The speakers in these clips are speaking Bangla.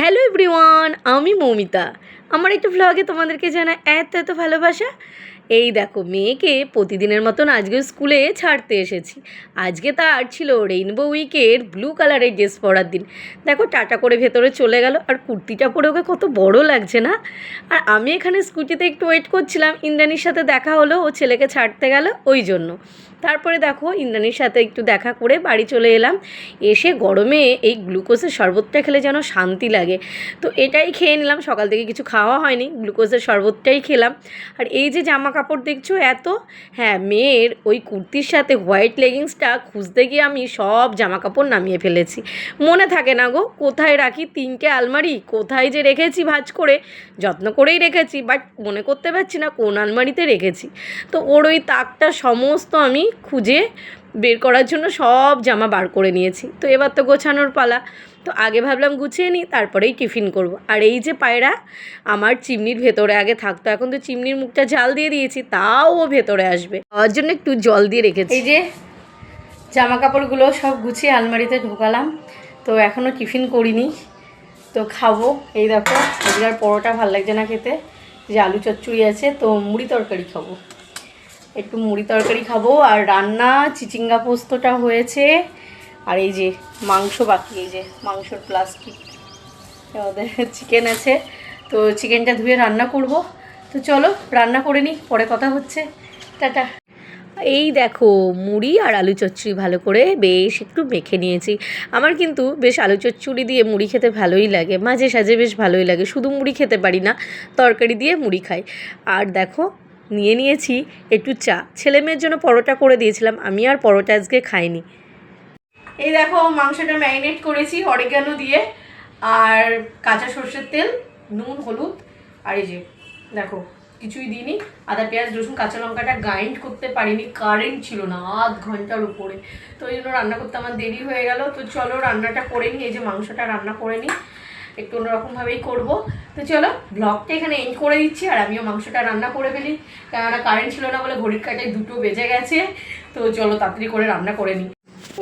হ্যালো এভরিওয়ান, আমি মৌমিতা। আমার একটা ভ্লগে তোমাদেরকে জানাই এত এত ভালোবাসা। এই দেখো, মেয়েকে প্রতিদিনের মতন আজকে স্কুলে ছাড়তে এসেছি। আজকে তার ছিল রেইনবো উইকের ব্লু কালারের ড্রেস পরার দিন। দেখো টাটা করে ভেতরে চলে গেল, আর কুর্তিটা পরে ওকে কত বড় লাগছে না। আর আমি এখানে স্কুটিতে একটু ওয়েট করছিলাম, ইন্দ্রাণীর সাথে দেখা হলো, ও ছেলেকে ছাড়তে গেল ওই জন্য। তারপরে দেখো ইন্দ্রাণীর সাথে একটু দেখা করে বাড়ি চলে এলাম। এসে গরমে এই গ্লুকোজের শরবতটা খেলে যেন শান্তি লাগে, তো এটাই খেয়ে নিলাম। সকাল থেকে কিছু খাওয়া হয়নি, গ্লুকোজের শরবতটাই খেলাম। আর এই যে জামা কাপড় দেখছো এত, হ্যাঁ, মেয়ের ওই কুর্তির সাথে হোয়াইট লেগিংসটা খুঁজতে গিয়ে আমি সব জামা কাপড় নামিয়ে ফেলেছি। মনে থাকে না গো কোথায় রাখি, 3টে আলমারি কোথায় যে রেখেছি ভাঁজ করে, যত্ন করেই রেখেছি, বাট মনে করতে পারছি না কোন আলমারিতে রেখেছি। তো ওর ওই তাকটা সমস্ত আমি খুঁজে বের করার জন্য সব জামা বার করে নিয়েছি। তো এবার তো গোছানোর পালা। তো আগে ভাবলাম গুছিয়ে নিই, তারপরেই টিফিন করব। আর এই যে পায়রা আমার চিমনির ভেতরে আগে থাকতো, এখন তো চিমনির মুখটা জাল দিয়ে দিয়েছি, তাও ও ভেতরে আসবে, তার জন্য একটু জল দিয়ে রেখেছি। এই যে জামা কাপড়গুলো সব গুছিয়ে আলমারিতে ঢোকালাম। তো এখনও টিফিন করিনি, তো খাবো। এই দেখো আজকে আর পরোটা ভালো লাগছে না খেতে, যে আলু চচ্চড়ি আছে, তো মুড়ি তরকারি খাবো, একটু মুড়ি তরকারি খাবো। আর রান্না চিচিঙ্গা পোস্তটা হয়েছে, আর এই যে মাংস বাকি, এই যে মাংসর প্লাস্টিক, আমাদের চিকেন আছে, তো চিকেনটা ধুয়ে রান্না করব। তো চলো রান্না করে নিই, পরে কথা হচ্ছে, টাটা। এই দেখো মুড়ি আর আলু চচ্চড়ি ভালো করে বেশ একটু মেখে নিয়েছি। আমার কিন্তু বেশ আলু চচ্চড়ি দিয়ে মুড়ি খেতে ভালোই লাগে, মাঝে সাঝে বেশ ভালোই লাগে। শুধু মুড়ি খেতে পারি না, তরকারি দিয়ে মুড়ি খাই। আর দেখো নিয়ে নিয়েছি একটু চা, ছেলে মেয়ের জন্য পরোটা করে দিয়েছিলাম, আমি আর পরোটা আজকে খাইনি। এই দেখো মাংসটা ম্যারিনেট করেছি অরিগানো দিয়ে, আর কাঁচা সর্ষের তেল, নুন, হলুদ, আর এই যে দেখো কিছুই দিইনি, আদা পেঁয়াজ রসুন কাঁচা লঙ্কাটা গ্রাইন্ড করতে পারিনি, কারেন্ট ছিল না আধ ঘন্টার উপরে, তো এই জন্য রান্না করতে আমার দেরি হয়ে গেল। তো চলো রান্নাটা করে নিই, এই যে মাংসটা রান্না করে নিই, একটু অন্যরকমভাবেই করবো। তো চলো ব্লগটা এখানে এন্ড করে দিচ্ছি, আর আমিও মাংসটা রান্না করে ফেলি, কেননা কারেন্ট ছিল না বলে ঘড়ির কাঁটায় 2টো বেজে গেছে। তো চলো তাড়াতাড়ি করে রান্না করে নিই।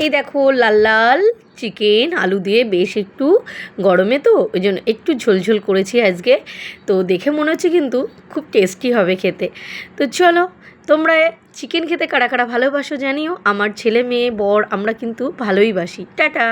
এই দেখো লাল লাল চিকেন আলু দিয়ে বেশ একটু গরমে, তো ওই জন্য একটু ঝোলঝোল করেছি আজকে। তো দেখে মনে হচ্ছে কিন্তু খুব টেস্টি হবে খেতে। তো চলো তোমরা চিকেন খেতে কারা কারা ভালোবাসো জানিও, আমার ছেলে মেয়ে বর আমরা কিন্তু ভালোই বাসি। টাটা।